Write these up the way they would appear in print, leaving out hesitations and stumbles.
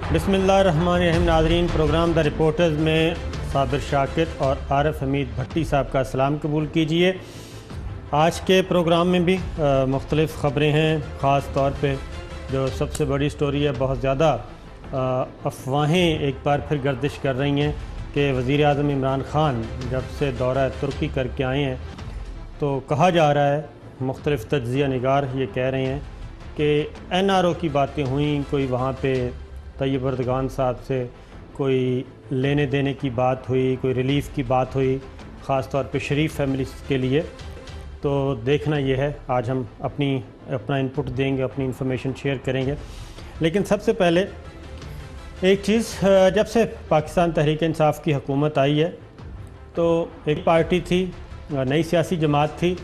बिस्मिल्लाहिर्रहमानिर्रहीम। नाज़रीन, programme the reporters में साबिर शाकिर और आरिफ हमीद भट्टी साहब का सलाम कबूल कीजिए। आज के प्रोग्राम में भी मुख्तलिफ़ ख़बरें हैं। ख़ास तौर पे जो सबसे बड़ी स्टोरी है, बहुत ज़्यादा अफवाहें एक बार फिर गर्दिश कर रही हैं कि वज़ीर आज़म इमरान ख़ान जब से दौरा तुर्की करके आए हैं तो कहा जा रहा है, मुख्तलिफ़ तज्ज़िया निगार ये कह रहे हैं कि NRO की बातें हुई, कोई वहाँ पे तैयब अर्दगान साहब से कोई लेने देने की बात हुई, कोई रिलीफ़ की बात हुई, ख़ास तौर पे शरीफ फैमिली के लिए। तो देखना ये है, आज हम अपना इनपुट देंगे, अपनी इन्फॉर्मेशन शेयर करेंगे। लेकिन सबसे पहले एक चीज़, जब से पाकिस्तान तहरीक इंसाफ की हुकूमत आई है तो एक पार्टी थी, नई सियासी जमात थी।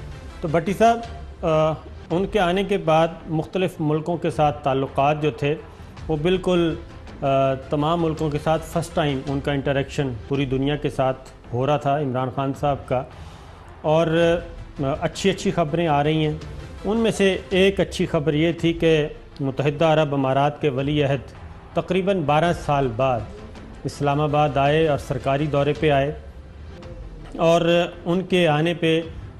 तो भट्टी साहब, उनके आने के बाद मुख्तलिफ़ मुल्कों के साथ ताल्लुक़ात जो थे वो बिल्कुल तमाम मुल्कों के साथ फ़र्स्ट टाइम उनका इंटरेक्शन पूरी दुनिया के साथ हो रहा था इमरान ख़ान साहब का। और अच्छी ख़बरें आ रही हैं। उनमें से एक अच्छी ख़बर ये थी कि मुत्तहिदा अरब अमारात के वली अहद तकरीबन 12 साल बाद इस्लामाबाद आए और सरकारी दौरे पे आए। और उनके आने पे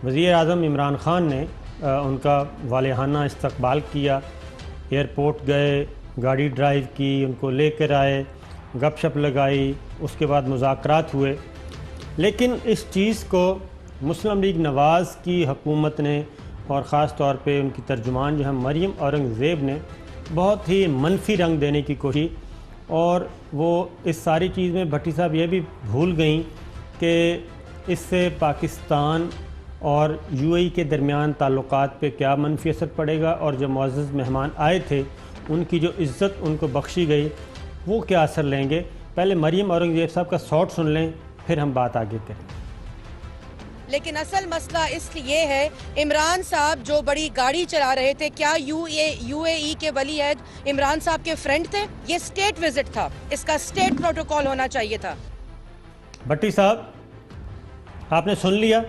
वज़ीर आज़म इमरान ख़ान ने उनका वालिहाना इस्तकबाल किया। एयरपोर्ट गए, गाड़ी ड्राइव की, उनको लेकर आए, गपशप लगाई, उसके बाद मुज़ाकरात हुए। लेकिन इस चीज़ को मुस्लिम लीग नवाज़ की हुकूमत ने और ख़ास तौर पे उनकी तर्जुमान जो है मरियम औरंगज़ेब ने बहुत ही मनफी रंग देने की कोशिश, और वो इस सारी चीज़ में भट्टी साहब ये भी भूल गई कि इससे पाकिस्तान और UAE के दरमियान ताल्लुक़ात पे क्या मनफी असर पड़ेगा, और जो मुअज़्ज़ज़ मेहमान आए थे उनकी जो इज़्ज़त उनको बख्शी गई वो क्या असर लेंगे। पहले मरियम औरंगज़ेब साहब का शॉट सुन लें, फिर हम बात आगे करें। लेकिन असल मसला इसलिए है, इमरान साहब जो बड़ी गाड़ी चला रहे थे, क्या UAE के वली अहद इमरान साहब के फ्रेंड थे? ये स्टेट विजिट था, इसका स्टेट प्रोटोकॉल होना चाहिए था। भट्टी साहब, आपने सुन लिया,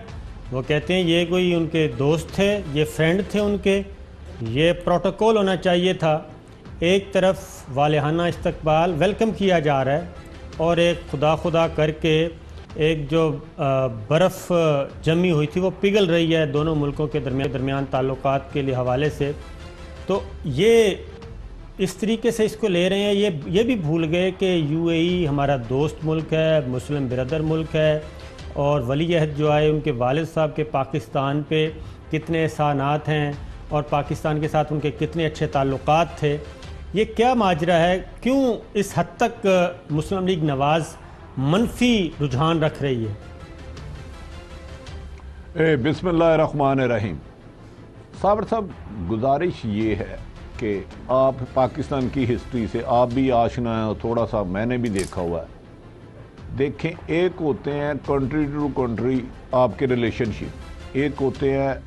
वो कहते हैं ये कोई उनके दोस्त थे, ये फ्रेंड थे उनके, ये प्रोटोकॉल होना चाहिए था। एक तरफ वालिहाना इस्तकबाल वेलकम किया जा रहा है, और एक खुदा करके एक जो बर्फ़ जमी हुई थी वो पिघल रही है दोनों मुल्कों के दरमियान ताल्लुक़ात के लिए हवाले से। तो ये इस तरीके से इसको ले रहे हैं, ये भी भूल गए कि UAE हमारा दोस्त मुल्क है, मुस्लिम बिरदर मुल्क है, और वली अहद जो आए उनके वालिद साहब के पाकिस्तान पे कितने एहसानात हैं और पाकिस्तान के साथ उनके कितने अच्छे ताल्लुक़ात थे। ये क्या माजरा है, क्यों इस हद तक मुस्लिम लीग नवाज़ मनफी रुझान रख रही है? बिस्मिल्लाहिर्रहमानिर्रहीम। साबर साहब, गुजारिश ये है कि आप पाकिस्तान की हिस्ट्री से आप भी आशना है, थोड़ा सा मैंने भी देखा हुआ है। देखें, एक होते हैं कंट्री टू कंट्री आपके रिलेशनशिप, एक होते हैं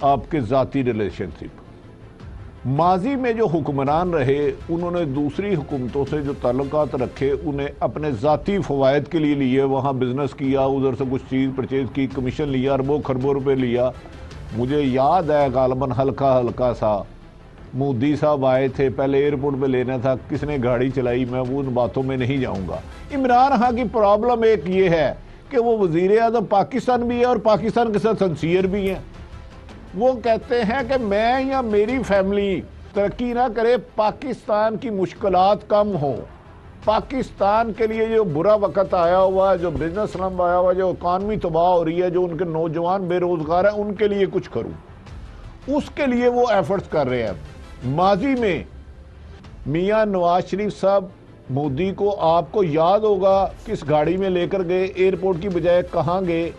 आपके ज़ाती रिलेशनशिप। माजी में जो हुक्मरान रहे उन्होंने दूसरी हुकूमतों से जो ताल्लुकात रखे उन्हें अपने ज़ाती फ़वायद के लिए लिए, वहाँ बिज़नेस किया, उधर से कुछ चीज़ परचेज़ की, कमीशन लिया, अरबों खरबों रुपये लिया। मुझे याद है गालबन हल्का सा मोदी साहब आए थे, पहले एयरपोर्ट पे लेना था, किसने गाड़ी चलाई, मैं वो उन बातों में नहीं जाऊँगा। इमरान खान की प्रॉब्लम एक ये है कि वो वज़ीर आज़म पाकिस्तान भी है और पाकिस्तान के साथ सिंसियर भी हैं। वो कहते हैं कि मैं या मेरी फैमिली तरक्की ना करे, पाकिस्तान की मुश्किलात कम हो, पाकिस्तान के लिए जो बुरा वक्त आया हुआ है, जो बिजनेस स्लम आया हुआ है, जो इकानमी तबाह हो रही है, जो उनके नौजवान बेरोज़गार हैं, उनके लिए कुछ करूं, उसके लिए वो एफर्ट्स कर रहे हैं। माजी में मियां नवाज शरीफ साहब मोदी को, आपको याद होगा, किस गाड़ी में लेकर गए, एयरपोर्ट की बजाय कहाँ गए?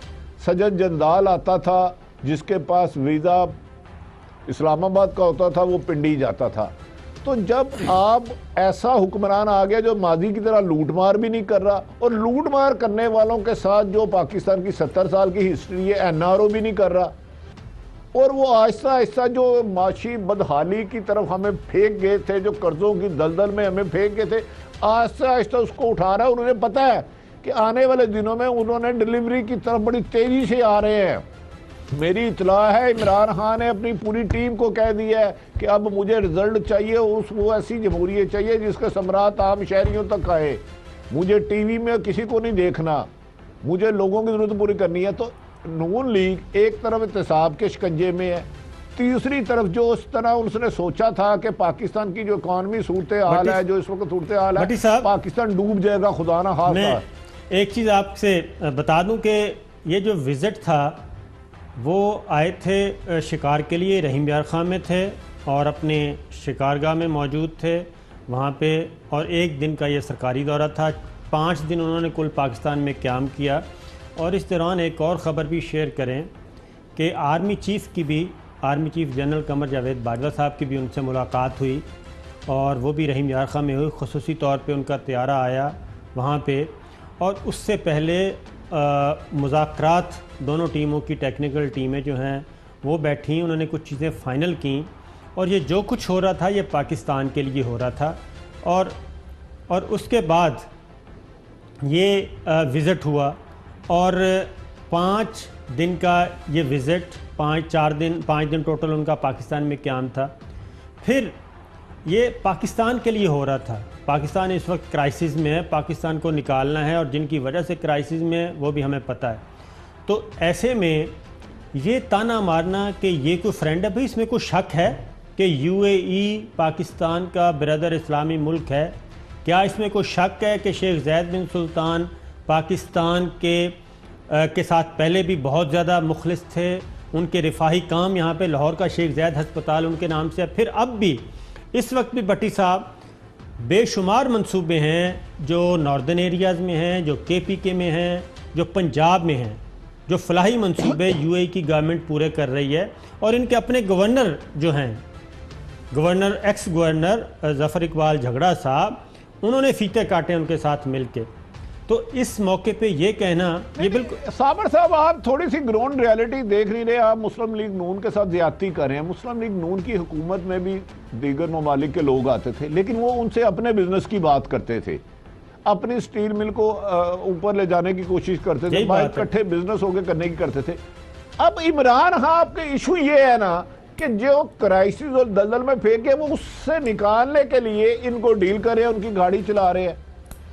सज्जद जंदाल आता था जिसके पास वीज़ा इस्लामाबाद का होता था, वो पिंडी जाता था। तो जब आप ऐसा हुक्मरान आ गया जो माजी की तरह लूटमार भी नहीं कर रहा, और लूटमार करने वालों के साथ जो पाकिस्तान की 70 साल की हिस्ट्री है NRO भी नहीं कर रहा, और वो आहिस्ता आहिस्ता जो माशी बदहाली की तरफ हमें फेंक गए थे, जो कर्जों की दलदल में हमें फेंक गए थे, आहिस्ता आहिस्ता उसको उठा रहा है। उन्हें पता है कि आने वाले दिनों में उन्होंने डिलीवरी की तरफ बड़ी तेज़ी से आ रहे हैं। मेरी इतला है इमरान खान ने अपनी पूरी टीम को कह दिया है कि अब मुझे रिजल्ट चाहिए, वो ऐसी जमहूरियत चाहिए जिसका समरात आम शहरियों तक आए। मुझे टीवी में किसी को नहीं देखना, मुझे लोगों की जरूरत पूरी करनी है। तो नून लीग एक तरफ एहतसाब के शिकंजे में है, तीसरी तरफ जो उस तरह उसने सोचा था कि पाकिस्तान की जो इकॉनमी सूरत हाल है, जो इस वक्त सूरत हाल है, पाकिस्तान डूब जाएगा, खुदा ना खास्ता। एक चीज़ आपसे बता दूं कि ये जो विज़िट था वो आए थे शिकार के लिए, रहीम यार खां में थे और अपने शिकारगाह में मौजूद थे वहाँ पे, और एक दिन का ये सरकारी दौरा था। 5 दिन उन्होंने कुल पाकिस्तान में क़याम किया। और इस दौरान एक और ख़बर भी शेयर करें कि army chief general Qamar Javed Bajwa साहब की भी उनसे मुलाकात हुई, और वो भी रहीम यार खां में हुई। ख़ुसूसी तौर पे उनका तैयारा आया वहाँ पे, और उससे पहले मुज़ाकरात दोनों टीमों की टेक्निकल टीमें जो हैं वो बैठी, उन्होंने कुछ चीज़ें फ़ाइनल की, और ये जो कुछ हो रहा था ये पाकिस्तान के लिए हो रहा था। और उसके बाद ये विज़िट हुआ, और 5 दिन का ये विज़िट, 5 दिन टोटल उनका पाकिस्तान में क़याम था। फिर ये पाकिस्तान के लिए हो रहा था। पाकिस्तान इस वक्त क्राइसिस में है, पाकिस्तान को निकालना है, और जिनकी वजह से क्राइसिस में है वो भी हमें पता है। तो ऐसे में ये ताना मारना कि ये कोई फ्रेंड है, भाई इसमें कोई शक है कि यूएई पाकिस्तान का ब्रदर इस्लामी मुल्क है? क्या इसमें कोई शक है कि शेख ज़ैद बिन सुल्तान पाकिस्तान के साथ पहले भी बहुत ज़्यादा मुखलिस थे? उनके रिफाही काम यहाँ पे लाहौर का शेख ज़ैद हस्पताल उनके नाम से है। फिर अब भी इस वक्त भी भट्टी साहब बेशुमार मंसूबे हैं जो नॉर्दर्न एरियाज़ में हैं, जो KPK में हैं, जो पंजाब में हैं, जो फलाही मंसूबे यूएई की गवर्नमेंट पूरे कर रही है। और इनके अपने गवर्नर जो हैं, एक्स गवर्नर ज़फ़र इकबाल झगड़ा साहब, उन्होंने फीते काटे उनके साथ मिल के। तो इस मौके पे ये कहना, ये बिल्कुल साबर साहब आप थोड़ी सी ग्राउंड रियलिटी देख नहीं रहे। आप मुस्लिम लीग नून के साथ ज्यादती कर रहे हैं। मुस्लिम लीग नून की हुकूमत में भी दीगर ममालिक के लोग आते थे, लेकिन वो उनसे अपने बिजनेस की बात करते थे, अपनी स्टील मिल को ऊपर ले जाने की कोशिश करते थे, भाई इकट्ठे बिजनेस होकर करने की करते थे। अब इमरान खान आपके इशू ये है ना कि जो क्राइसिस और दलदल में फेंके वो उससे निकालने के लिए इनको डील करे, उनकी गाड़ी चला रहे हैं।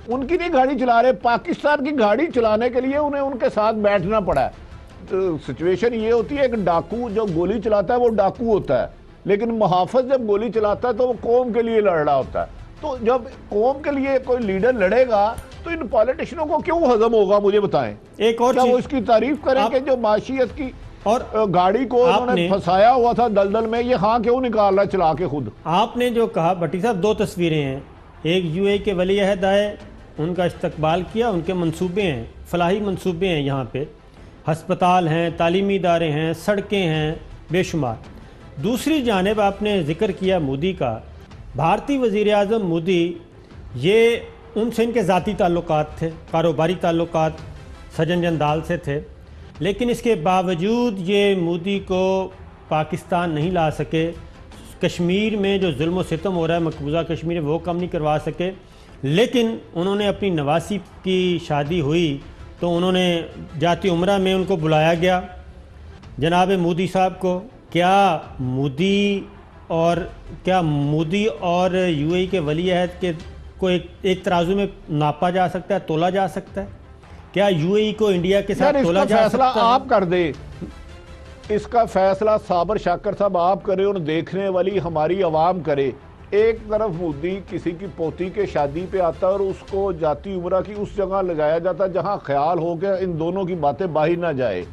उनकी नहीं गाड़ी चला रहे, पाकिस्तान की गाड़ी चलाने के लिए उन्हें उनके साथ बैठना पड़ा है। तो सिचुएशन ये होती है कि डाकू जो गोली चलाता है वो डाकू होता है, लेकिन मुहाफिज जब गोली चलाता है तो वो कौम के लिए लड़ रहा होता है। तो जब कौम के लिए कोई लीडर लड़ेगा तो इन पॉलिटिशियनों को क्यों हजम होगा, मुझे बताएं। एक और क्या वो इसकी तारीफ करें कि जो माशियत की और गाड़ी को उन्होंने फंसाया हुआ था दलदल में, ये हाँ क्यों निकाल रहा चला के खुद? आपने जो कहा भट्टी साहब, 2 तस्वीरें हैं। एक यूएई के वली अहद आए, उनका इस्तकबाल किया, उनके मंसूबे हैं, फलाही मंसूबे हैं, यहाँ पे हस्पताल हैं, तालीमी इदारे हैं, सड़कें हैं बेशुमार। दूसरी जानिब आपने ज़िक्र किया मोदी का, भारतीय वज़ीर आज़म मोदी, ये उनसे इनके ज़ाती ताल्लुकात थे, कारोबारी ताल्लुकात सजन जंदाल से थे, लेकिन इसके बावजूद ये मोदी को पाकिस्तान नहीं ला सके। कश्मीर में जो जुल्म सितम हो रहा है मकबूजा कश्मीर में, वो कम नहीं करवा सके। लेकिन उन्होंने अपनी नवासी की शादी हुई तो उन्होंने जाती उम्रा में उनको बुलाया गया जनाब मोदी साहब को। क्या मोदी और यूएई के वली अहद के को एक तराजू में नापा जा सकता है, तोला जा सकता है? क्या यूएई को इंडिया के साथ तोला जा सकता है? आप कर दे, इसका फैसला साबर शाकर साहब आप करें और देखने वाली हमारी आवाम करे। एक तरफ मोदी किसी की पोती के शादी पे आता है और उसको जाती उम्रा की उस जगह लगाया जाता है जहां ख्याल हो गया इन दोनों की बातें बाहर ना जाए,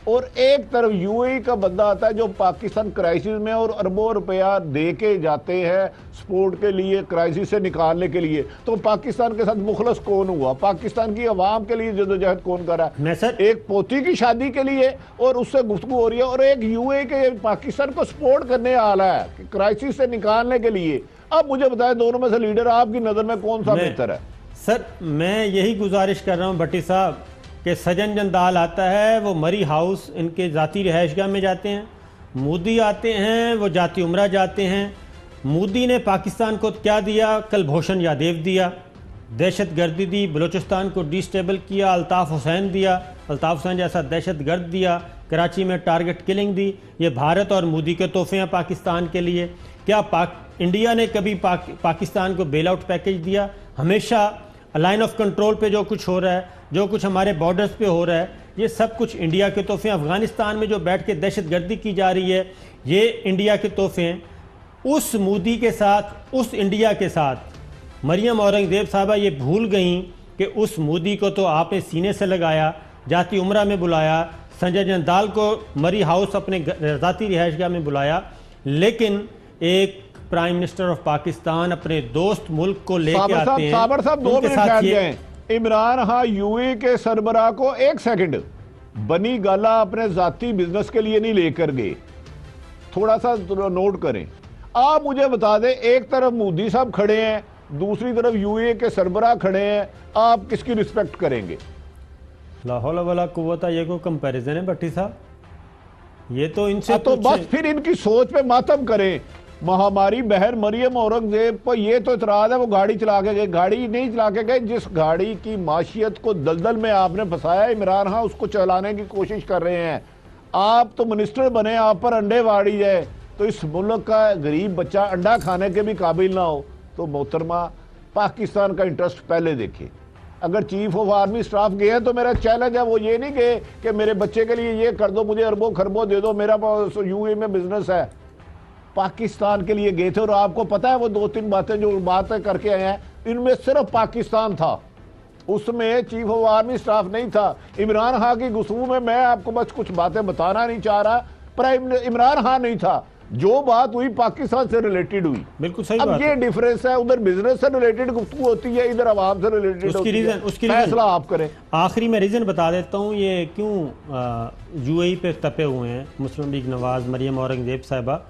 और एक तरफ यूएई का बंदा आता है जो पाकिस्तान क्राइसिस में और अरबों रुपया दे के जाते हैं सपोर्ट के लिए, क्राइसिस से निकालने के लिए। तो पाकिस्तान के साथ मुखलस कौन हुआ? पाकिस्तान की आवाम के लिए जदोजहद कौन कर रहा है? एक पोती की शादी के लिए और उससे गुफ्तगू हो रही है, और एक यूएई के पाकिस्तान को सपोर्ट करने आ रहा है क्राइसिस से निकालने के लिए। अब मुझे बताएं दोनों में से लीडर आपकी नजर में कौन सा बेहतर है? सर मैं यही गुजारिश कर रहा हूँ भट्टी साहब कि सजन जंदाल आता है, वो मरी हाउस इनके ज़ाती रिहाइशगाह में जाते हैं, मोदी आते हैं, वो जाती उम्रा जाते हैं। मोदी ने पाकिस्तान को क्या दिया? कल भूषण यादेव दिया, दहशत गर्दी दी, बलूचिस्तान को डिस्टेबल किया, अल्ताफ़ हुसैन दिया, अल्ताफ़ हुसैन जैसा दहशत गर्द दिया, कराची में टारगेट किलिंग दी, ये भारत और मोदी के तोहफे हैं पाकिस्तान के लिए। क्या इंडिया ने कभी पाकिस्तान को बेल आउट पैकेज दिया? हमेशा लाइन ऑफ कंट्रोल पे जो कुछ हो रहा है, जो कुछ हमारे बॉर्डर्स पे हो रहा है, ये सब कुछ इंडिया के तोहफे हैं। अफगानिस्तान में जो बैठ के दहशतगर्दी की जा रही है, ये इंडिया के तोहफे हैं। उस मोदी के साथ, उस इंडिया के साथ मरियम औरंगजेब साहबा ये भूल गई कि उस मोदी को तो आपने सीने से लगाया, जाती उम्रा में बुलाया, संजय जंदाल को मरी हाउस अपने ज़ाती रिहाइशगाह में बुलाया, लेकिन एक प्राइम मिनिस्टर ऑफ पाकिस्तान अपने दोस्त मुल्क को लेके आते हैं। साबर साहब 2 मिनट ठहर जाएं। इमरान खान यूएई के सरबराह को 1 सेकंड बनी गाला अपने जाती बिजनेस के लिए नहीं लेकर गए, थोड़ा सा नोट करें। आप मुझे बता दें, एक तरफ मोदी साहब खड़े हैं, दूसरी तरफ यूएई के सरबराह खड़े हैं, आप किसकी रिस्पेक्ट करेंगे? लाहौल वाला कुव्वता, ये को कंपैरिजन है भट्टी साहब, ये तो इनसे तो बस फिर इनकी सोच पे मातम करें। महामारी बहन मरियम औरंगजेब पर ये तो इतराज है, वो गाड़ी चला के गए। गाड़ी नहीं चला के गए, जिस गाड़ी की माशियत को दलदल में आपने फंसाया इमरान खान, उसको चलाने की कोशिश कर रहे हैं। आप तो मिनिस्टर बने, आप पर अंडे वाड़ी जाए, तो इस मुल्क का गरीब बच्चा अंडा खाने के भी काबिल ना हो, तो मोहतरमा पाकिस्तान का इंटरेस्ट पहले देखे। अगर चीफ ऑफ आर्मी स्टाफ गए हैं तो मेरा चैलेंज है, वो ये नहीं गए कि मेरे बच्चे के लिए ये कर दो, मुझे अरबों खरबों दे दो, मेरा यूएई में बिजनेस है। पाकिस्तान के लिए गए थे, और आपको पता है वो 2-3 बातें जो बातें करके आए हैं, इनमें सिर्फ पाकिस्तान था, उसमें चीफ ऑफ आर्मी स्टाफ नहीं था। इमरान खान की गुफ्तगू में मैं आपको बस कुछ बातें बताना नहीं चाह रहा, पर इमरान खान नहीं था, जो बात हुई पाकिस्तान से रिलेटेड हुई। बिल्कुल सही अब बात ये डिफरेंस है, उधर बिजनेस से रिलेटेड गुफ्तगू होती है, इधर आवाम से रिलेटेड उसकी रीजन, फैसला आप करें। आखिरी में रीजन बता देता हूँ, ये क्यों यूएई पे तपे हुए हैं मुस्लिम लीग नवाज मरियम औरंगजेब साहिबा।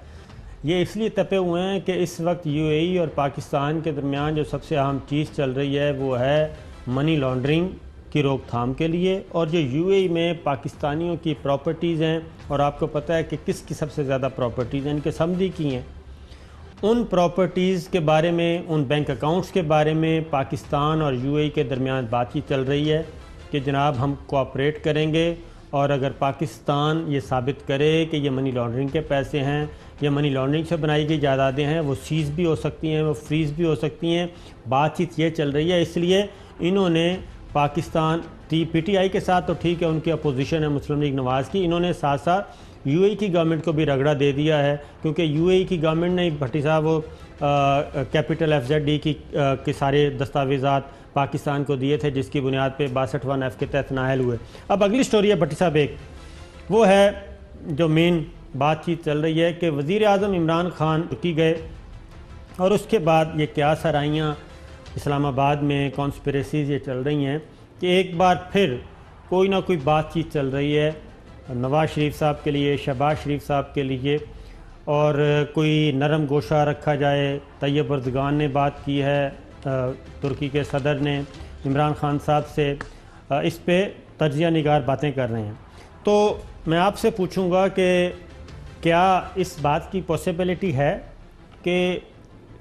ये इसलिए तपे हुए हैं कि इस वक्त यूएई और पाकिस्तान के दरमियान जो सबसे अहम चीज़ चल रही है वो है मनी लॉन्ड्रिंग की रोकथाम के लिए। और जो यूएई में पाकिस्तानियों की प्रॉपर्टीज़ हैं, और आपको पता है कि किसकी सबसे ज़्यादा प्रॉपर्टीज़ हैं, इनके समधी की हैं, उन प्रॉपर्टीज़ के बारे में, उन बैंक अकाउंट्स के बारे में पाकिस्तान और यूएई के दरमियान बातचीत चल रही है कि जनाब हम कोऑपरेट करेंगे, और अगर पाकिस्तान ये साबित करे कि ये मनी लॉन्ड्रिंग के पैसे हैं, ये मनी लॉन्ड्रिंग से बनाई गई जायदादें हैं, वो सीज़ भी हो सकती हैं, वो फ्रीज़ भी हो सकती हैं। बातचीत ये चल रही है, इसलिए इन्होंने पाकिस्तान पीटीआई के साथ तो ठीक है, उनकी अपोजिशन है मुस्लिम लीग नवाज़ की, इन्होंने साथ साथ यूएई की गवर्नमेंट को भी रगड़ा दे दिया है, क्योंकि यूएई की गवर्नमेंट ने भट्टी साहब वो कैपिटल FZD के सारे दस्तावेज़ात पाकिस्तान को दिए थे, जिसकी बुनियाद पे 62(1) के तहत नाअहल हुए। अब अगली स्टोरी है भट्टी साहब, एक वो है जो मेन बातचीत चल रही है कि वज़ीर आज़म इमरान खान रुकी गए, और उसके बाद ये क्या सराइयाँ इस्लामाबाद में कॉन्स्पिरेसीज़ ये चल रही हैं कि एक बार फिर कोई ना कोई बातचीत चल रही है नवाज शरीफ साहब के लिए, शहबाज शरीफ साहब के लिए, और कोई नरम गोशा रखा जाए। तैयब अर्दगान ने बात की है, तुर्की के सदर ने इमरान खान साहब से, इस पे तजिया निगार बातें कर रहे हैं। तो मैं आपसे पूछूंगा कि क्या इस बात की पॉसिबिलिटी है कि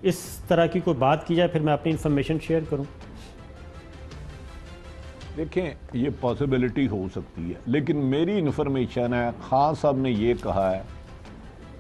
इस तरह की कोई बात की जाए, फिर मैं अपनी इंफॉर्मेशन शेयर करूं? देखें, ये पॉसिबिलिटी हो सकती है, लेकिन मेरी इन्फॉर्मेशन है खान साहब ने ये कहा है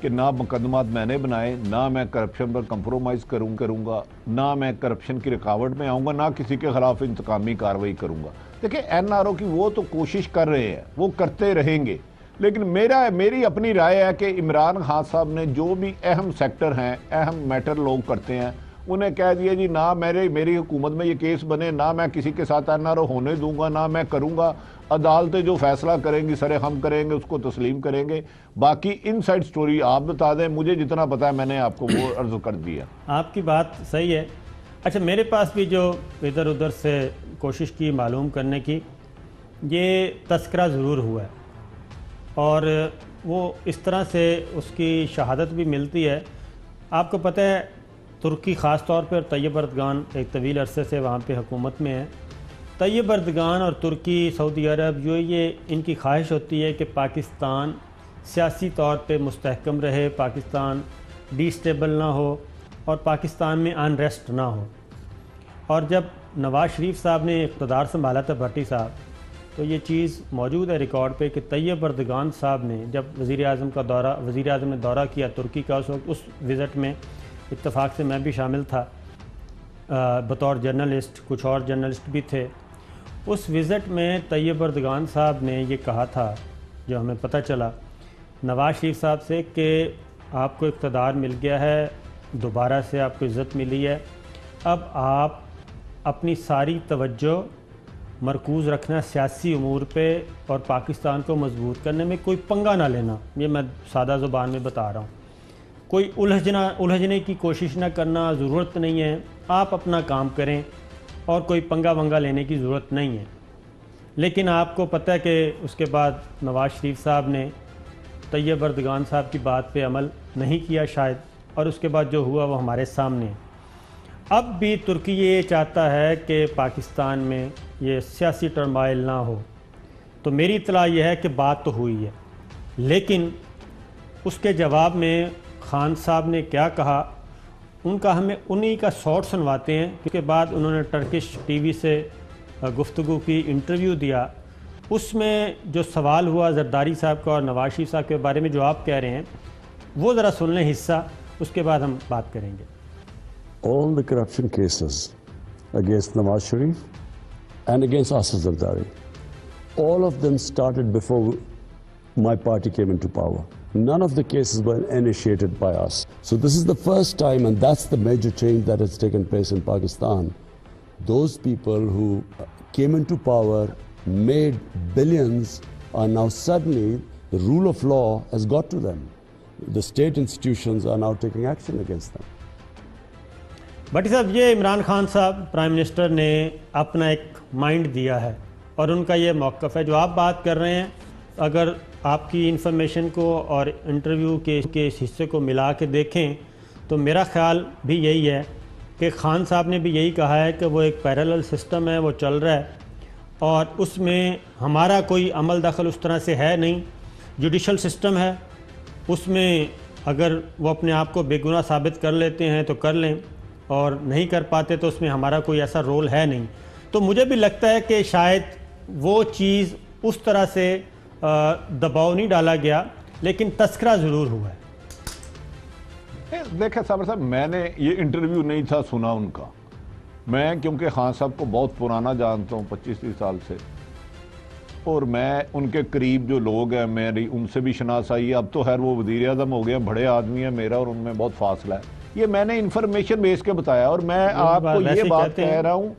कि ना मुकदमात मैंने बनाए, ना मैं करप्शन पर कंप्रोमाइज़ करूंगा, ना मैं करप्शन की रुकावट में आऊँगा, ना किसी के ख़िलाफ़ इंतकामी कार्रवाई करूँगा। देखिए NRO की वो तो कोशिश कर रहे हैं, वो करते रहेंगे, लेकिन मेरी अपनी राय है कि इमरान खान साहब ने जो भी अहम सेक्टर हैं, अहम मैटर लोग करते हैं, उन्हें कह दिया जी ना मेरी हुकूमत में ये केस बने, ना मैं किसी के साथ NRO होने दूंगा, ना मैं करूंगा। अदालतें जो फैसला करेंगी सरे हम करेंगे, उसको तस्लीम करेंगे। बाकी इनसाइड स्टोरी आप बता दें, मुझे जितना पता है मैंने आपको वो अर्ज कर दिया। आपकी बात सही है। अच्छा, मेरे पास भी जो इधर उधर से कोशिश की मालूम करने की, ये तस्करा ज़रूर हुआ है, और वो इस तरह से उसकी शहादत भी मिलती है। आपको पता है तुर्की ख़ास तौर पर तैयब अर्दगान एक तवील अरसे से वहाँ पे हुकूमत में है। तैयब अर्दगान और तुर्की, सऊदी अरब, ये इनकी ख्वाहिश होती है कि पाकिस्तान सियासी तौर पे मुस्तहकम रहे, पाकिस्तान डिस्टेबल ना हो, और पाकिस्तान में अनरेस्ट ना हो। और जब नवाज़ शरीफ साहब ने इक़्तिदार संभाला था भट्टी साहब, तो ये चीज़ मौजूद है रिकॉर्ड पे कि तैयब अर्दगान साहब ने जब वज़ीर आज़म ने दौरा किया तुर्की का, उस वक्त उस विज़िट में इत्तेफाक से मैं भी शामिल था बतौर जर्नलिस्ट, कुछ और जर्नलिस्ट भी थे। उस विज़िट में तैयब अर्दगान साहब ने ये कहा था, जो हमें पता चला नवाज़ शरीफ साहब से, कि आपको इक़्तिदार मिल गया है, दोबारा से आपको इज़्ज़त मिली है, अब आप अपनी सारी तवज्जो मरकूज़ रखना सियासी उमूर पे और पाकिस्तान को मजबूत करने में, कोई पंगा ना लेना। ये मैं सादा ज़ुबान में बता रहा हूँ, कोई उलझने की कोशिश ना करना, ज़रूरत नहीं है, आप अपना काम करें और कोई पंगा वंगा लेने की ज़रूरत नहीं है। लेकिन आपको पता है कि उसके बाद नवाज़ शरीफ साहब ने तैयब अर्दगान साहब की बात पे अमल नहीं किया शायद, और उसके बाद जो हुआ वो हमारे सामने है। अब भी तुर्की ये चाहता है कि पाकिस्तान में ये सियासी टर्माइल ना हो। तो मेरी इत्तला ये है कि बात तो हुई है, लेकिन उसके जवाब में खान साहब ने क्या कहा, उनका हमें उन्हीं का शॉर्ट सुनवाते हैं। उसके बाद उन्होंने टर्किश टीवी से गुफ्तगू की, इंटरव्यू दिया। उसमें जो सवाल हुआ जरदारी साहब का और नवाज शरीफ साहब के बारे में जो आप कह रहे हैं, वो ज़रा सुन लें हिस्सा, उसके बाद हम बात करेंगे। All the corruption cases against Nawaz Sharif and against Asif Zardari, all of them started before my party came into power. None of the cases were initiated by us. So this is the first time, and that's the major change that has taken place in Pakistan. Those people who came into power, made billions, are now suddenly, the rule of law has got to them. The state institutions are now taking action against them. भट्टी साहब, ये इमरान खान साहब prime minister ने अपना एक mind दिया है और उनका ये मौक़िफ़ है। जो आप बात कर रहे हैं, अगर आपकी इन्फॉर्मेशन को और इंटरव्यू के इस हिस्से को मिला के देखें तो मेरा ख़्याल भी यही है कि खान साहब ने भी यही कहा है कि वो एक पैरेलल सिस्टम है, वो चल रहा है और उसमें हमारा कोई अमल दखल उस तरह से है नहीं। जुडिशल सिस्टम है, उसमें अगर वो अपने आप को बेगुनाह साबित कर लेते हैं तो कर लें, और नहीं कर पाते तो उसमें हमारा कोई ऐसा रोल है नहीं। तो मुझे भी लगता है कि शायद वो चीज़ उस तरह से दबाव नहीं डाला गया, लेकिन तस्करा ज़रूर हुआ है। देखें साबर साहब, मैंने ये इंटरव्यू नहीं था सुना उनका। मैं क्योंकि खान साहब को बहुत पुराना जानता हूँ, 25-30 साल से, और मैं उनके करीब जो लोग हैं मेरी उनसे भी शनासाई है। अब तो खैर वो वज़ीर आज़म हो गए, बड़े आदमी है, मेरा और उनमें बहुत फासला है। ये मैंने इन्फॉर्मेशन बेस के बताया और मैं आपको ये बात कह रहा हूँ।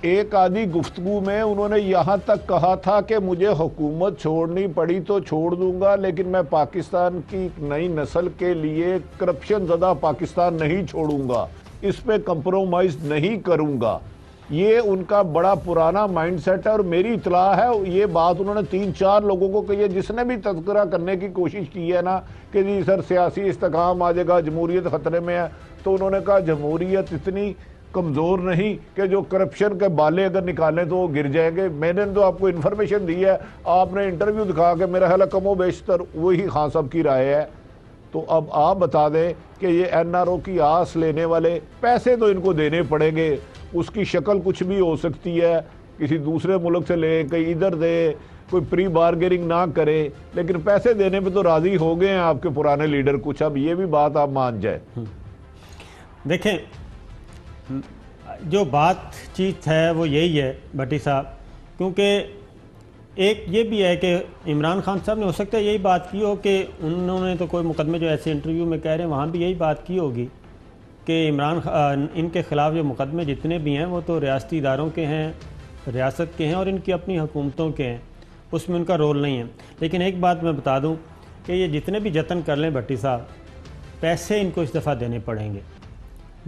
एक आधी गुफ्तगू में उन्होंने यहाँ तक कहा था कि मुझे हुकूमत छोड़नी पड़ी तो छोड़ दूंगा, लेकिन मैं पाकिस्तान की नई नस्ल के लिए करप्शन ज़दा पाकिस्तान नहीं छोड़ूंगा, इस पे कंप्रोमाइज़ नहीं करूंगा। ये उनका बड़ा पुराना माइंडसेट है और मेरी इतला है ये बात उन्होंने 3-4 लोगों को कही है। जिसने भी तज़किरा करने की कोशिश की है ना कि जी सर सियासी इस्तेकाम आ जाएगा, जमहूरियत ख़तरे में है, तो उन्होंने कहा जमहूरियत इतनी कमज़ोर नहीं कि जो करप्शन के बाले अगर निकालें तो वो गिर जाएंगे। मैंने तो आपको इन्फॉर्मेशन दी है, आपने इंटरव्यू दिखा के मेरा ख्याल कमो बेशतर वही खान साहब की राय है। तो अब आप बता दें कि ये NRO की आस लेने वाले, पैसे तो इनको देने पड़ेंगे, उसकी शक्ल कुछ भी हो सकती है, किसी दूसरे मुल्क से ले, कहीं इधर दे, कोई प्री बार्गेनिंग ना करे, लेकिन पैसे देने पे तो राज़ी हो गए हैं आपके पुराने लीडर कुछ। अब ये भी बात आप मान जाए। देखें, जो बातचीत है वो यही है भट्टी साहब, क्योंकि एक ये भी है कि इमरान खान साहब ने हो सकता है यही बात की हो कि उन्होंने तो कोई मुकदमे जो ऐसे इंटरव्यू में कह रहे हैं वहाँ भी यही बात की होगी कि इनके ख़िलाफ़ जो मुकदमे जितने भी हैं वो तो रियासती इदारों के हैं, रियासत के हैं और इनकी अपनी हुकूमतों के हैं, उसमें उनका रोल नहीं है। लेकिन एक बात मैं बता दूं कि ये जितने भी जतन कर लें भट्टी साहब, पैसे इनको इस दफ़ा देने पड़ेंगे।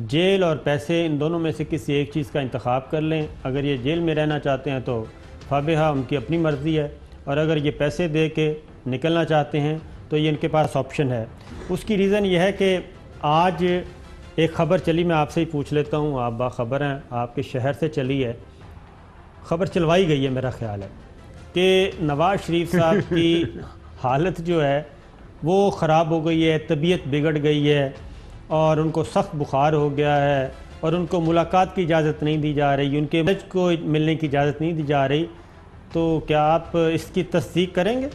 जेल और पैसे, इन दोनों में से किसी एक चीज़ का इंतखाब कर लें। अगर ये जेल में रहना चाहते हैं तो फाबिहा उनकी अपनी मर्ज़ी है, और अगर ये पैसे दे के निकलना चाहते हैं तो ये इनके पास ऑप्शन है। उसकी रीज़न ये है कि आज एक ख़बर चली, मैं आपसे ही पूछ लेता हूँ, आप बाखबर हैं, आपके शहर से चली है, ख़बर चलवाई गई है मेरा ख़्याल है कि नवाज़ शरीफ साहब की हालत जो है वो ख़राब हो गई है, तबीयत बिगड़ गई है और उनको सख्त बुखार हो गया है और उनको मुलाकात की इजाज़त नहीं दी जा रही, उनके मर्ज को मिलने की इजाज़त नहीं दी जा रही, तो क्या आप इसकी तस्दीक करेंगे?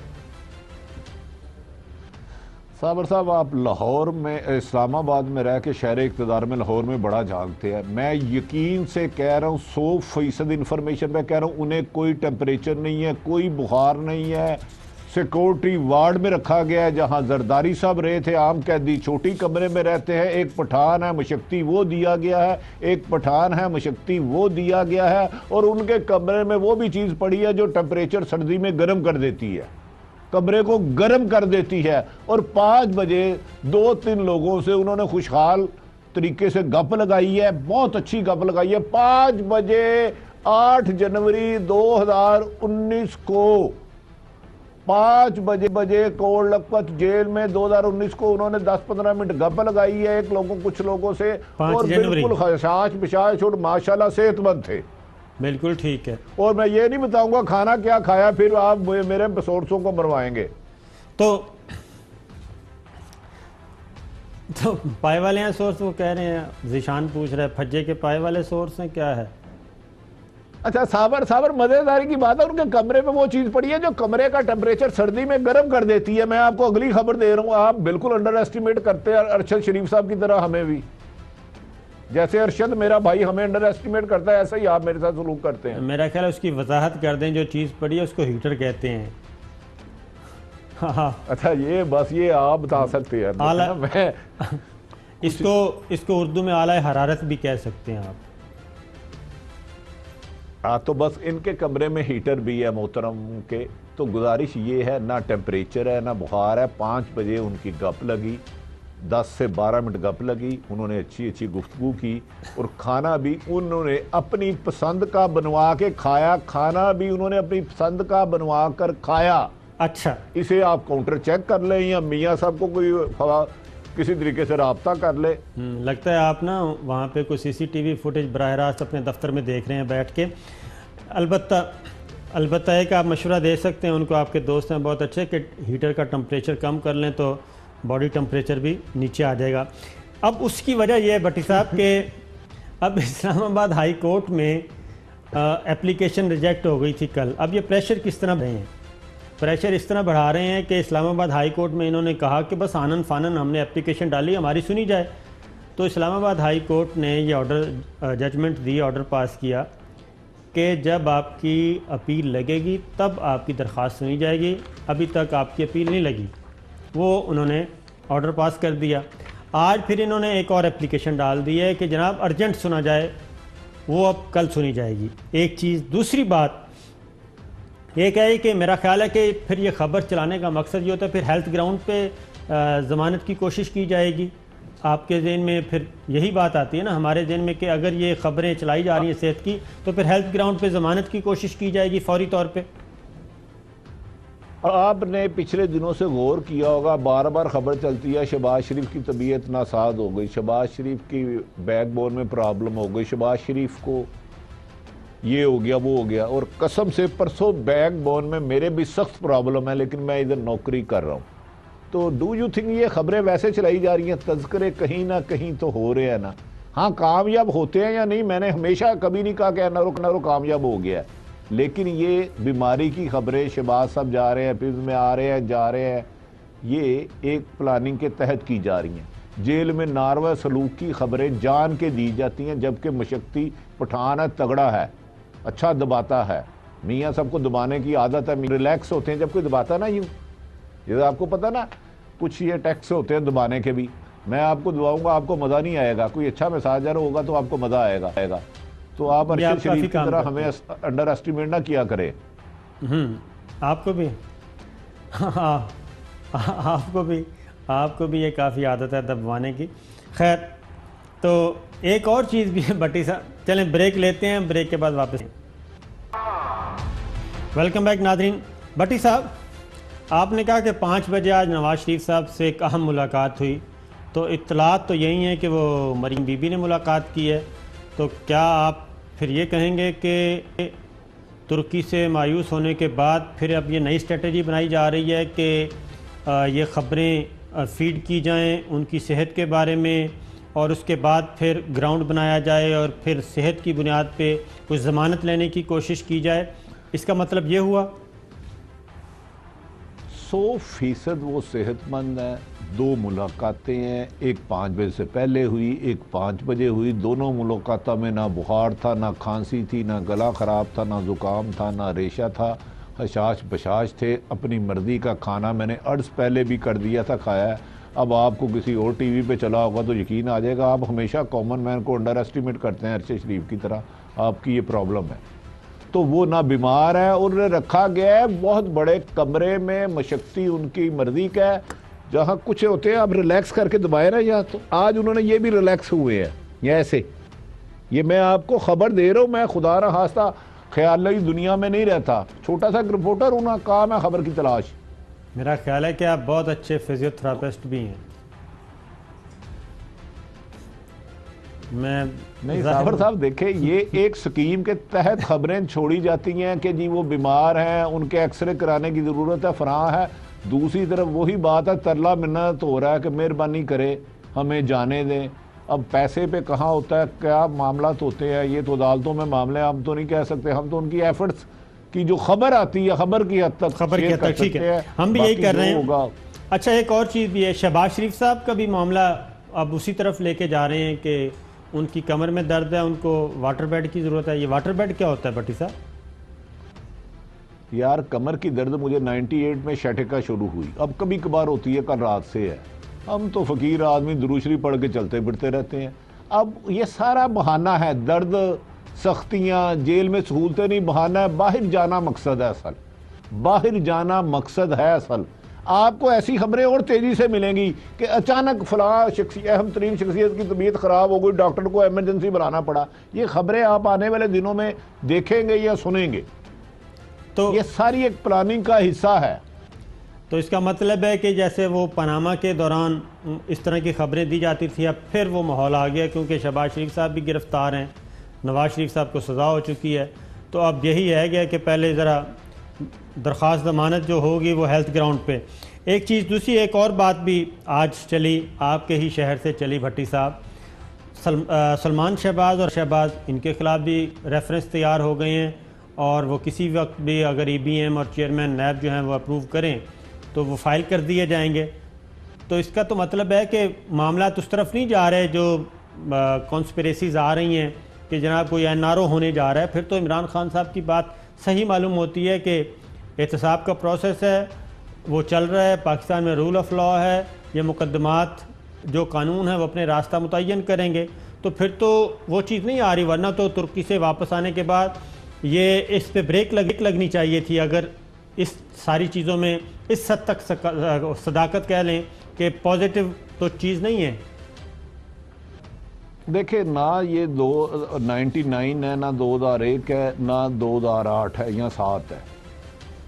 साबर साहब, आप लाहौर में, इस्लामाबाद में रह के शहर इक़्तिदार में लाहौर में बड़ा जानते हैं। मैं यकीन से कह रहा हूँ, 100% इन्फॉर्मेशन मैं कह रहा हूँ, उन्हें कोई टेम्परेचर नहीं है, कोई बुखार नहीं है। सिक्योरिटी वार्ड में रखा गया है जहाँ जरदारी साहब रहे थे, आम कैदी छोटी कमरे में रहते हैं। एक पठान है, मशक्ति वो दिया गया है, एक पठान है, मशक्ति वो दिया गया है, और उनके कमरे में वो भी चीज़ पड़ी है जो टेम्परेचर सर्दी में गर्म कर देती है, कमरे को गर्म कर देती है। और 5 बजे 2-3 लोगों से उन्होंने खुशहाल तरीके से गप लगाई है, बहुत अच्छी गप लगाई है। 5 बजे 8 जनवरी 2019 को 5 बजे कोट लखपत जेल में 2019 को उन्होंने 10-15 मिनट गप लगाई है कुछ लोगों से, और बिल्कुल खशाश पिशाश और माशाल्लाह सेहतमंद थे। बिल्कुल ठीक है। और मैं ये नहीं बताऊंगा खाना क्या खाया, फिर आप मेरे सोर्सों को मरवाएंगे। तो पाए वाले हैं सोर्स, वो कह रहे हैं, जिशान पूछ रहे हैं फज्जे के पाए वाले सोर्स हैं, क्या है? अच्छा साबर मजेदारी की बात है, उनके कमरे में वो चीज पड़ी है जो कमरे का टेम्परेचर सर्दी में गर्म कर देती है। मैं आपको अगली खबर दे रहा हूं, आप बिल्कुल अंडर एस्टिमेट करते हैं अरशद शरीफ साहब की तरह हमें भी। जैसे अरशद मेरा भाई हमें अंडर एस्टिमेट करता है, ऐसा ही आप मेरे साथ सलूक करते हैं। मेरा ख्याल है उसकी वजाहत कर दें, जो चीज़ पड़ी है उसको हीटर कहते हैं। हाँ अच्छा, ये बस ये आप बता सकते हैं। आला मैं इसको उर्दू में आला हरारत भी कह सकते हैं आप। तो बस इनके कमरे में हीटर भी है मोहतरम के, तो गुजारिश ये है, ना टेम्परेचर है ना बुखार है। 5 बजे उनकी गप लगी, 10 से 12 मिनट गप लगी, उन्होंने अच्छी गुफ्तगू की, और खाना भी उन्होंने अपनी पसंद का बनवा के खाया, खाना भी उन्होंने अपनी पसंद का बनवा कर खाया। अच्छा, इसे आप काउंटर चेक कर लें या मियाँ साहब को कोई किसी तरीके से रब्ता कर ले। लगता है आप ना वहाँ पे कोई CCTV फुटेज बराह रास्त अपने दफ्तर में देख रहे हैं बैठ के। अलबत्ता एक आप मशवरा दे सकते हैं उनको, आपके दोस्त हैं बहुत अच्छे, कि हीटर का टेम्परेचर कम कर लें तो बॉडी टेम्परेचर भी नीचे आ जाएगा। अब उसकी वजह यह है भट्टी साहब के अब इस्लामाबाद हाई कोर्ट में एप्लीकेशन रिजेक्ट हो गई थी कल। अब ये प्रेशर किस तरह बढ़े हैं? प्रेशर इस तरह बढ़ा रहे हैं कि इस्लामाबाद हाई कोर्ट में इन्होंने कहा कि बस आनन फानन हमने एप्लीकेशन डाली, हमारी सुनी जाए। तो इस्लामाबाद हाई कोर्ट ने ये ऑर्डर जजमेंट दी, ऑर्डर पास किया कि जब आपकी अपील लगेगी तब आपकी दरख्वास्त सुनी जाएगी। अभी तक आपकी अपील नहीं लगी, वो उन्होंने ऑर्डर पास कर दिया। आज फिर इन्होंने एक और एप्लीकेशन डाल दी है कि जनाब अर्जेंट सुना जाए, वो अब कल सुनी जाएगी। एक चीज़। दूसरी बात एक है कि मेरा ख्याल है कि फिर ये खबर चलाने का मकसद ये होता है, फिर हेल्थ ग्राउंड पे ज़मानत की कोशिश की जाएगी। आपके ज़हन में फिर यही बात आती है ना, हमारे ज़हन में कि अगर ये खबरें चलाई जा रही हैं सेहत की, तो फिर हेल्थ ग्राउंड पे ज़मानत की कोशिश की जाएगी फौरी तौर पे। आपने पिछले दिनों से गौर किया होगा, बार बार खबर चलती है शहबाज शरीफ की तबीयत नासाज हो गई, शहबाज शरीफ की बैकबोन में प्रॉब्लम हो गई, शहबाज शरीफ को ये हो गया वो हो गया। और कसम से परसों बैकबोन में मेरे भी सख्त प्रॉब्लम है, लेकिन मैं इधर नौकरी कर रहा हूँ। तो डू यू थिंक ये खबरें वैसे चलाई जा रही हैं? तज़किरे कहीं ना कहीं तो हो रहे हैं ना। हाँ, कामयाब होते हैं या नहीं, मैंने हमेशा कभी नहीं कहा कि नरो कामयाब हो गया है, लेकिन ये बीमारी की खबरें, शहबाज साहब जा रहे हैं, फिर में आ रहे हैं, जा रहे हैं, ये एक प्लानिंग के तहत की जा रही हैं। जेल में नारवा सलूक की खबरें जान के दी जाती हैं, जबकि मशक्ति पठान है, तगड़ा है, अच्छा दबाता है। मियाँ सबको दबाने की आदत है, रिलैक्स होते हैं जब कोई दबाता ना यूँ। जैसे आपको पता ना, कुछ ये टैक्स होते हैं दबाने के भी। मैं आपको दबाऊंगा, आपको मज़ा नहीं आएगा। कोई अच्छा मैसेजर होगा तो आपको मज़ा आएगा। तो आप अरशद शरीफ की तरह हमें अंडर एस्टिमेट ना किया करें। आपको भी आपको भी ये काफ़ी आदत है दबाने की। खैर, तो एक और चीज़ भी है भट्टी साहब। चलें ब्रेक लेते हैं, ब्रेक के बाद वापस। Welcome back Nadreen. भट्टी साहब, आपने कहा कि 5 बजे आज नवाज शरीफ साहब से एक अहम मुलाकात हुई, तो इत्तलात तो यही है कि वो मरीम बीबी ने मुलाकात की है। तो क्या आप फिर ये कहेंगे कि तुर्की से मायूस होने के बाद फिर अब ये नई स्ट्रेटजी बनाई जा रही है कि ये ख़बरें फीड की जाएं उनकी सेहत के बारे में, और उसके बाद फिर ग्राउंड बनाया जाए और फिर सेहत की बुनियाद पे कुछ ज़मानत लेने की कोशिश की जाए, इसका मतलब ये हुआ? 100% वो सेहतमंद है। 2 मुलाकातें हैं, एक 5 बजे से पहले हुई, एक 5 बजे हुई। दोनों मुलाकातों में ना बुखार था, ना खांसी थी, ना गला ख़राब था, ना ज़ुकाम था, ना रेशा था, हशाश बशाश थे। अपनी मर्ज़ी का खाना मैंने अर्ज़ पहले भी कर दिया था, खाया है। अब आपको किसी और टीवी पे चला होगा तो यकीन आ जाएगा। आप हमेशा कॉमन मैन को अंडर एस्टिमेट करते हैं अरशद शरीफ की तरह, आपकी ये प्रॉब्लम है। तो वो ना बीमार है, उन्हें रखा गया है बहुत बड़े कमरे में, मशक्ती उनकी मर्जी का है, जहाँ कुछ होते हैं आप रिलैक्स करके दबाए ना। या तो आज उन्होंने ये भी रिलैक्स हुए हैं, या ऐसे। ये मैं आपको खबर दे रहा हूँ, मैं खुदा न खास्ता ख्याल दुनिया में नहीं रहता, छोटा सा रिपोर्टर हूँ ना, काम है खबर की तलाश। मेरा ख्याल है कि आप बहुत अच्छे फिजियोथेरापिस्ट भी हैं। मैं नहीं साबर साहब, देखे ये एक स्कीम के तहत खबरें छोड़ी जाती हैं कि जी वो बीमार हैं, उनके एक्सरे कराने की ज़रूरत है, फरां है। दूसरी तरफ वही बात है, तरला मिन्नत हो रहा है कि मेहरबानी करे हमें जाने दें। अब पैसे पे कहाँ होता है, क्या मामला होते हैं, ये तो अदालतों में मामले, हम तो नहीं कह सकते। हम तो उनकी एफर्ट्स की जो खबर आती है, खबर की हद तक ठीक है, हम भी यही कर रहे हैं। अच्छा, एक और चीज़ भी है, शहबाज शरीफ साहब का भी मामला अब उसी तरफ लेके जा रहे हैं कि उनकी कमर में दर्द है, उनको वाटर बेड की ज़रूरत है। ये वाटर बेड क्या होता है भट्टी साहब? यार कमर की दर्द मुझे 98 में शटिका शुरू हुई, अब कभी कभार होती है, कल रात से है। हम तो फ़कीर आदमी दुरूशरी पढ़ के चलते फिरते रहते हैं। अब ये सारा बहाना है, दर्द, सख्तियाँ, जेल में सहूलतें नहीं, बहाना है। बाहर जाना मकसद है असल, बाहर जाना मकसद है असल। आपको ऐसी खबरें और तेज़ी से मिलेंगी कि अचानक फलां अहम तरीन शख्सियत की तबीयत ख़राब हो गई, डॉक्टर को एमरजेंसी बनाना पड़ा। ये खबरें आप आने वाले दिनों में देखेंगे या सुनेंगे, तो ये सारी एक प्लानिंग का हिस्सा है। तो इसका मतलब है कि जैसे वो पनामा के दौरान इस तरह की खबरें दी जाती थी, अब फिर वो माहौल आ गया, क्योंकि शहबाज शरीफ साहब भी गिरफ़्तार हैं, नवाज शरीफ साहब को सज़ा हो चुकी है। तो अब यही है गया कि पहले ज़रा दरख्वास्त ज़मानत जो होगी वो हेल्थ ग्राउंड पे। एक चीज़ दूसरी, एक और बात भी आज चली, आपके ही शहर से चली भट्टी साहब, सलमान शहबाज और शहबाज, इनके ख़िलाफ़ भी रेफरेंस तैयार हो गए हैं और वो किसी वक्त भी अगर EBM और चेयरमैन नैब जो हैं वो अप्रूव करें तो वो फाइल कर दिए जाएंगे। तो इसका तो मतलब है कि मामला उस तरफ नहीं जा रहे जो कॉन्स्पिरेसीज़ आ रही हैं कि जनाब कोई NRO होने जा रहा है। फिर तो इमरान खान साहब की बात सही मालूम होती है कि एहतसाब का प्रोसेस है, वो चल रहा है, पाकिस्तान में रूल ऑफ लॉ है, ये मुकदमात जो कानून है वो अपने रास्ता मुतय्यन करेंगे। तो फिर तो वो चीज़ नहीं आ रही, वरना तो तुर्की से वापस आने के बाद ये इस पे ब्रेक लगनी चाहिए थी। अगर इस सारी चीज़ों में इस हद तक सदाकत कह लें कि पॉजिटिव तो चीज़ नहीं है। देखिए ना, ये 99 है, ना 2001 है, ना 2008 है या 7 है।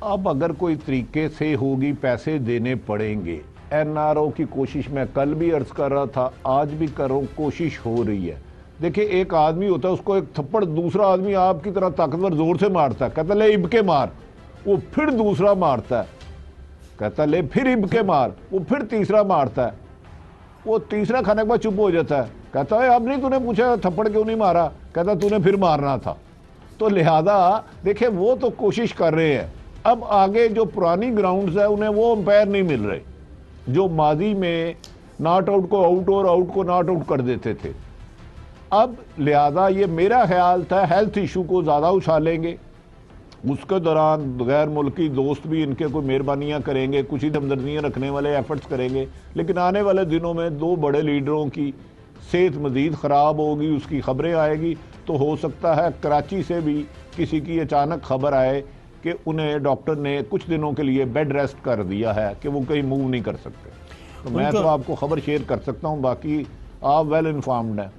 अब अगर कोई तरीके से होगी, पैसे देने पड़ेंगे। NRO की कोशिश मैं कल भी अर्ज कर रहा था, आज भी करो, कोशिश हो रही है। देखिए एक आदमी होता है, उसको एक थप्पड़ दूसरा आदमी आपकी तरह ताकतवर जोर से मारता है, कहता ले इब के मार, वो फिर दूसरा मारता है, कहता ले फिर इब के मार, वो फिर तीसरा मारता है, वो तीसरा खाने के बाद चुप हो जाता है, कहता है अब नहीं तूने पूछा थप्पड़ क्यों नहीं मारा, कहता तूने फिर मारना था। तो लिहाजा देखिए वो तो कोशिश कर रहे हैं। अब आगे जो पुरानी ग्राउंड्स है उन्हें वो अंपायर नहीं मिल रहे जो माजी में नॉट आउट को आउट और आउट को नॉट आउट कर देते थे। अब लिहाजा ये मेरा ख्याल था हेल्थ इशू को ज़्यादा उछालेंगे, उसके दौरान गैर मुल्की दोस्त भी इनके कोई मेहरबानियाँ करेंगे, कुछ ही हमदर्दियाँ रखने वाले एफर्ट्स करेंगे। लेकिन आने वाले दिनों में 2 बड़े लीडरों की सेहत मज़ीद ख़राब होगी, उसकी खबरें आएगी, तो हो सकता है कराची से भी किसी की अचानक खबर आए कि उन्हें डॉक्टर ने कुछ दिनों के लिए बेड रेस्ट कर दिया है कि वो कहीं मूव नहीं कर सकते। तो मैं तो आपको खबर शेयर कर सकता हूँ, बाकी आप वेल इन्फॉर्म्ड हैं।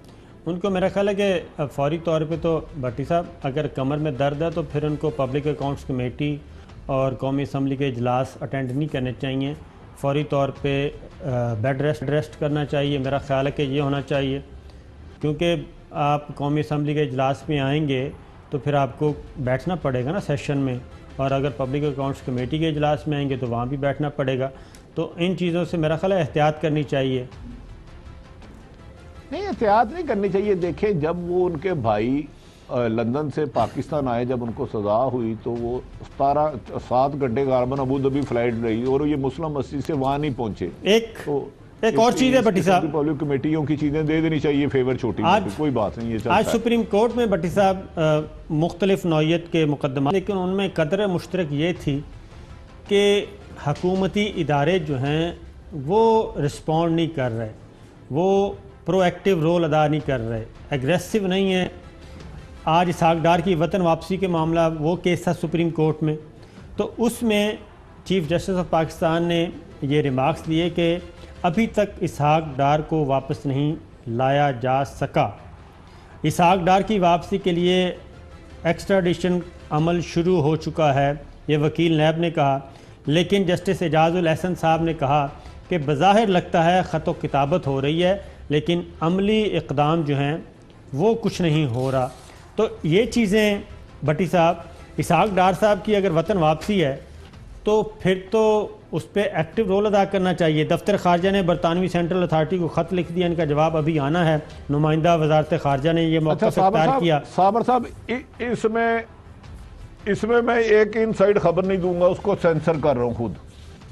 उनको मेरा ख्याल है कि फौरी तौर पे तो भट्टी साहब अगर कमर में दर्द है तो फिर उनको पब्लिक अकाउंट्स कमेटी और कौमी असम्बली के इजलास अटेंड नहीं करने चाहिए, फौरी तौर पे बेड रेस्ट करना चाहिए। मेरा ख्याल है कि ये होना चाहिए, क्योंकि आप कौमी असम्बली के इजलास में आएंगे तो फिर आपको बैठना पड़ेगा ना सेशन में, और अगर पब्लिक अकाउंट्स कमेटी के इजलास में आएंगे तो वहाँ भी बैठना पड़ेगा। तो इन चीज़ों से मेरा ख्याल है एहतियात करनी चाहिए। नहीं, एहतियात नहीं करनी चाहिए। देखें, जब वो उनके भाई लंदन से पाकिस्तान आए, जब उनको सजा हुई तो वो 7 घंटे गारबन अबू धाबी फ्लाइट रही और ये मुस्लिम मस्जिद से वहाँ नहीं पहुंचे। एक और चीज़ है भट्टी साहब, पब्लिक कमेटियों की चीज़ें दे देनी चाहिए, फेवर छोटी कोई बात नहीं है। आज सुप्रीम कोर्ट में भट्टी साहब मुख्तलिफ नौइयत के मुकदमा, लेकिन उनमें कदर मुश्तरक ये थी कि हकूमती इदारे जो हैं वो रिस्पॉन्ड नहीं कर रहे, वो प्रोएक्टिव रोल अदा नहीं कर रहे, एग्रेसिव नहीं है। आज इसहाक डार की वतन वापसी के मामला, वो केस था सुप्रीम कोर्ट में, तो उसमें चीफ जस्टिस ऑफ पाकिस्तान ने ये रिमार्क्स दिए कि अभी तक इसहाक डार को वापस नहीं लाया जा सका। इसहाक डार की वापसी के लिए एक्स्ट्राडिशन अमल शुरू हो चुका है, ये वकील नैब ने कहा, लेकिन जस्टिस एजाजुल एहसन साहब ने कहा कि बज़ाहिर लगता है ख़त व किताबत हो रही है, लेकिन अमली इक़दाम जो हैं वो कुछ नहीं हो रहा। तो ये चीज़ें भट्टी साहब, इसहाक डार साहब की अगर वतन वापसी है तो फिर तो उस पर एक्टिव रोल अदा करना चाहिए। दफ्तर खारजा ने बरतानवी सेंट्रल अथॉरिटी को ख़त लिख दिया, इनका जवाब अभी आना है। नुमाइंदा वजारत खारजा ने यह मौका इख्तियार किया। साबर साहब, इसमें मैं एक इनसाइड खबर नहीं दूंगा, उसको सेंसर कर रहा हूँ खुद,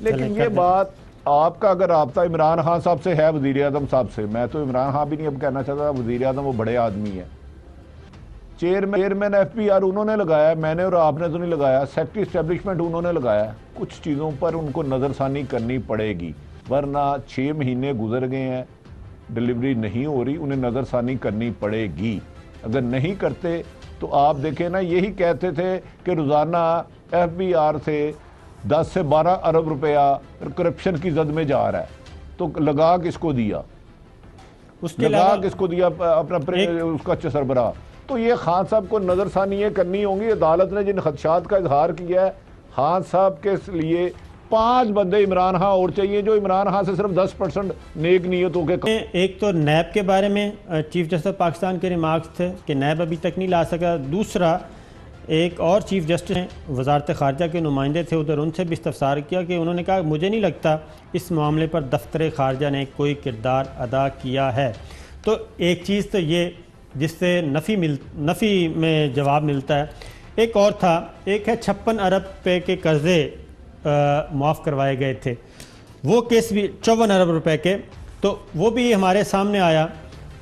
लेकिन ये बात आपका अगर रब्ता इमरान खान साहब से है, वज़ीर आज़म साहब से, मैं तो इमरान खान भी नहीं अब कहना चाहता, वज़ीर आज़म वो बड़े आदमी है, चेयरमैन FPR उन्होंने लगाया, मैंने और आपने तो नहीं लगाया, सेक्रेटरी इस्टेब्लिशमेंट उन्होंने लगाया। कुछ चीज़ों पर उनको नज़रसानी करनी पड़ेगी, वरना 6 महीने गुजर गए हैं, डिलीवरी नहीं हो रही, उन्हें नज़रसानी करनी पड़ेगी। अगर नहीं करते तो आप देखें ना, यही कहते थे कि रोज़ाना FBR से 10 से 12 अरब रुपया करप्शन की जद में जा रहा है, तो लगा किसको दिया, उसके लगा किसको दिया अपना उसका सरबराह। तो ये खान साहब को नज़रसानी ये करनी होंगी। अदालत ने जिन खदशात का इजहार किया है, खान साहब के लिए 5 बंदे इमरान खान और चाहिए जो इमरान खान से सिर्फ 10% नेक नीयतों के। एक तो नैब के बारे में चीफ जस्टिस पाकिस्तान के रिमार्क्स थे कि नैब अभी तक नहीं ला सका। दूसरा, एक और चीफ जस्टिस हैं, वजारत खारजा के नुमाइंदे थे उधर, उनसे भी इस्तफसार किया कि उन्होंने कहा मुझे नहीं लगता इस मामले पर दफ्तर खारजा ने कोई किरदार अदा किया है। तो एक चीज़ तो ये जिससे नफ़ी में जवाब मिलता है। एक और था, एक है 56 अरब रुपये के कर्ज़े माफ़ करवाए गए थे, वो केस भी 54 अरब रुपए के, तो वो भी हमारे सामने आया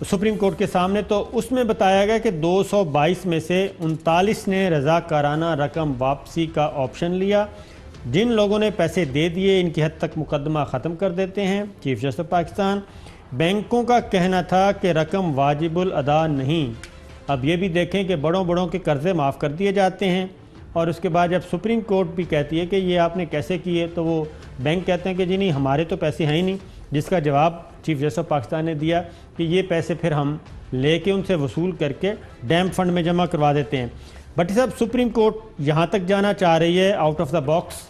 सुप्रीम कोर्ट के सामने। तो उसमें बताया गया कि 222 में से 39 ने रज़ाकाराना रकम वापसी का ऑप्शन लिया। जिन लोगों ने पैसे दे दिए इनकी हद तक मुकदमा ख़त्म कर देते हैं। चीफ जस्टिस पाकिस्तान, बैंकों का कहना था कि रकम वाजिबुल अदा नहीं। अब ये भी देखें कि बड़ों के कर्ज़े माफ़ कर दिए जाते हैं और उसके बाद जब सुप्रीम कोर्ट भी कहती है कि ये आपने कैसे किए, तो वो बैंक कहते हैं कि जी नहीं, हमारे तो पैसे हैं ही नहीं। जिसका जवाब चीफ जस्टिस पाकिस्तान ने दिया कि ये पैसे फिर हम लेके उनसे वसूल करके डैम फंड में जमा करवा देते हैं। भट्टी साहब, सुप्रीम कोर्ट यहाँ तक जाना चाह रही है, आउट ऑफ द बॉक्स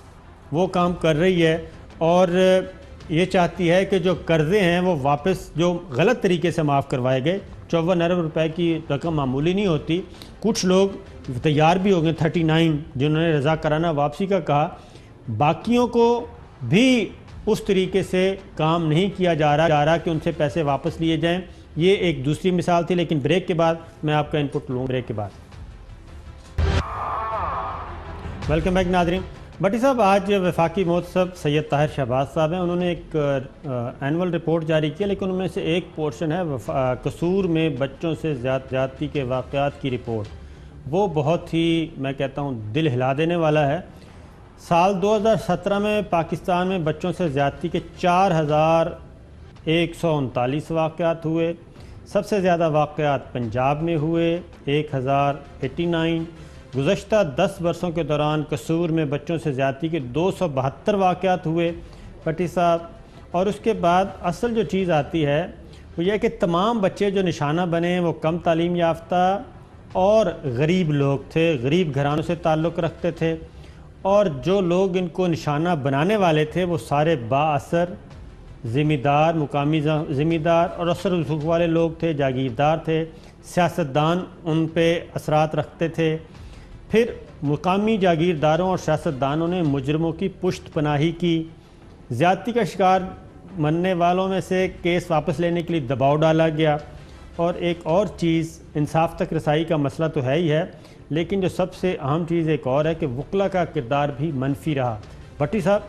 वो काम कर रही है और ये चाहती है कि जो कर्ज़े हैं वो वापस, जो गलत तरीके से माफ़ करवाए गए, 54 अरब रुपए की रकम मामूली नहीं होती। कुछ लोग तैयार भी हो गए, 39 जिन्होंने रज़ाकाराना वापसी का कहा। बाकियों को भी उस तरीके से काम नहीं किया जा रहा कि उनसे पैसे वापस लिए जाएं। ये एक दूसरी मिसाल थी। लेकिन ब्रेक के बाद मैं आपका इनपुट लूँ। ब्रेक के बाद वेलकम बैक नाज़रीन। भट्टी साहब, आज वफाकी मोहतसब सैयद ताहिर शहबाज साहब हैं, उन्होंने एक एनुअल रिपोर्ट जारी किया, लेकिन उनमें से एक पोर्शन है कसूर में बच्चों से ज़्यादती के वाक़यात की रिपोर्ट। वो बहुत ही, मैं कहता हूँ, दिल हिला देने वाला है। साल 2017 में पाकिस्तान में बच्चों से ज़्यादती के 4139 वाक़यात हुए। सबसे ज़्यादा वाक़यात पंजाब में हुए, 1089। गुज़श्ता 10 वर्षों के दौरान कसूर में बच्चों से ज़्यादती के 272 वाक़यात हुए भट्टी साहब। और उसके बाद असल जो चीज़ आती है वो यह कि तमाम बच्चे जो निशाना बने वो कम तालीम याफ्ता और गरीब लोग थे, गरीब घरानों से ताल्लुक़ रखते थे। और जो लोग इनको निशाना बनाने वाले थे वो सारे बाअसर ज़िम्मेदार, मुकामी ज़िम्मेदार और असर रसूख वाले लोग थे, जागीरदार थे, सियासतदान उन पे असरात रखते थे। फिर मुकामी जागीरदारों और सियासतदानों ने मुजरमों की पुश्त पनाही की। ज़्यादती का शिकार मरने वालों में से केस वापस लेने के लिए दबाव डाला गया। और एक और चीज़, इंसाफ तक रसाई का मसला तो है ही है, लेकिन जो सबसे अहम चीज़ एक और है कि वकला का किरदार भी मनफी रहा। भट्टी साहब,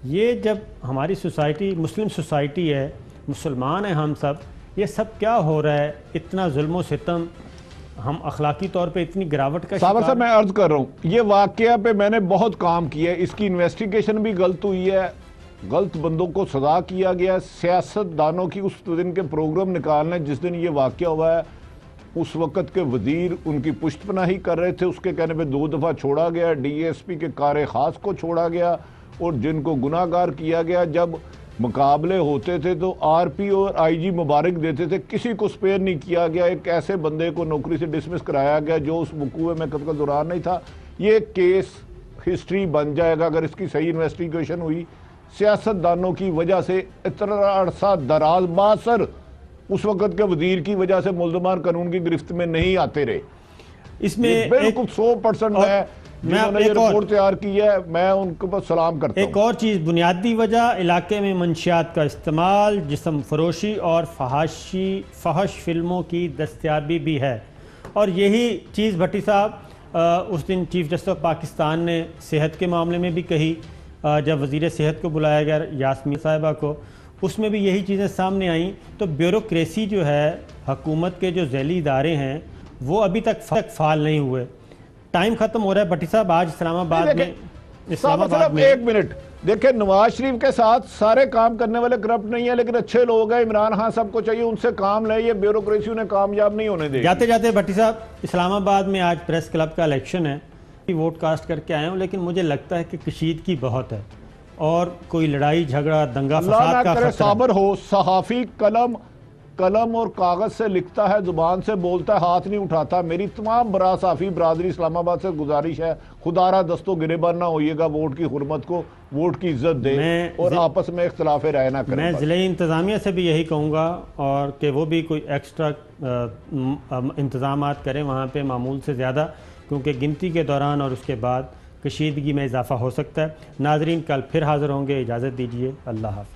ये जब हमारी सोसाइटी मुस्लिम सोसाइटी है, मुसलमान हैं हम सब, ये सब क्या हो रहा है? इतना जुल्म सितम, हम अखलाकी तौर पे इतनी गिरावट का साबर साहब, मैं अर्ज कर रहा हूँ, ये वाकया पे मैंने बहुत काम किया है। इसकी इन्वेस्टिगेशन भी गलत हुई है, गलत बंदों को सजा किया गया। सियासतदानों की उस दिन के प्रोग्राम निकालने जिस दिन ये वाकया हुआ है, उस वक़्त के वजीर उनकी पुष्टपनाही कर रहे थे, उसके कहने पे 2 दफ़ा छोड़ा गया, DSP के कार ख़ास को छोड़ा गया, और जिनको गुनाहगार किया गया, जब मुकाबले होते थे तो RP और IG मुबारक देते थे, किसी को स्पेयर नहीं किया गया। एक ऐसे बंदे को नौकरी से डिसमिस कराया गया जो उस वकूए में कत्ल का दौरान नहीं था। ये केस हिस्ट्री बन जाएगा अगर इसकी सही इन्वेस्टिगेशन हुई। सियासतदानों की वजह से इतना अरसा दराज बासर उस वक़्त के वजीर की वजह से मुल्ज़मान कानून की गिरफ्त में नहीं आते रहे। इसमें बिल्कुल 100% है जिन्होंने ये रिपोर्ट तैयार की है, मैं उनको पर सलाम करता हूं। एक और चीज़, बुनियादी वजह इलाके में मंशियात का इस्तेमाल, जिस्म फरोशी और फहश फिल्मों की दस्तयाबी भी है। और यही चीज़ भट्टी साहब उस दिन चीफ जस्टिस ऑफ पाकिस्तान ने सेहत के मामले में भी कही, जब वज़ीर सेहत को बुलाया गया यास्मीन साहिबा को, उसमें भी यही चीज़ें सामने आईं। तो ब्यूरोक्रेसी जो है, हुकूमत के जो ज़ैली इदारे हैं, वो अभी तक फ़ाल नहीं हुए। टाइम खत्म हो रहा है भट्टी साहब। आज इस्लामाबाद में एक मिनट देखिए, नवाज शरीफ के साथ सारे काम करने वाले करप्ट नहीं है, लेकिन अच्छे लोग हैं। इमरान खान सबको चाहिए उनसे काम ले, ये ब्यूरोक्रेसी उन्हें कामयाब नहीं होने देगी। जाते जाते भट्टी साहब, इस्लामाबाद में आज प्रेस क्लब का इलेक्शन है, वोट कास्ट करके आए हूँ, लेकिन मुझे लगता है कि कशीदगी बहुत है और कोई लड़ाई झगड़ा दंगा फसाद का खतरा। साबर हो, सहाफ़ी कलम और कागज से लिखता है, जुबान से बोलता है, हाथ नहीं उठाता। मेरी तमाम बरा साफ़ी बरादरी इस्लामाबाद से गुजारिश है, खुदारा दस्तो गिरेबान ना होइएगा, वोट की हुर्मत को, वोट की इज्जत दे और आपस में इख्तलाफ राय ना करें। मैं ज़िले इंतज़ामिया से भी यही कहूँगा और कि वो भी कोई एक्स्ट्रा इंतज़ामात करें वहाँ पे मामूल से ज़्यादा, क्योंकि गिनती के दौरान और उसके बाद कशीदगी में इजाफा हो सकता है। नाजरीन, कल फिर हाज़िर होंगे, इजाज़त दीजिए, अल्लाह हाफ़िज़।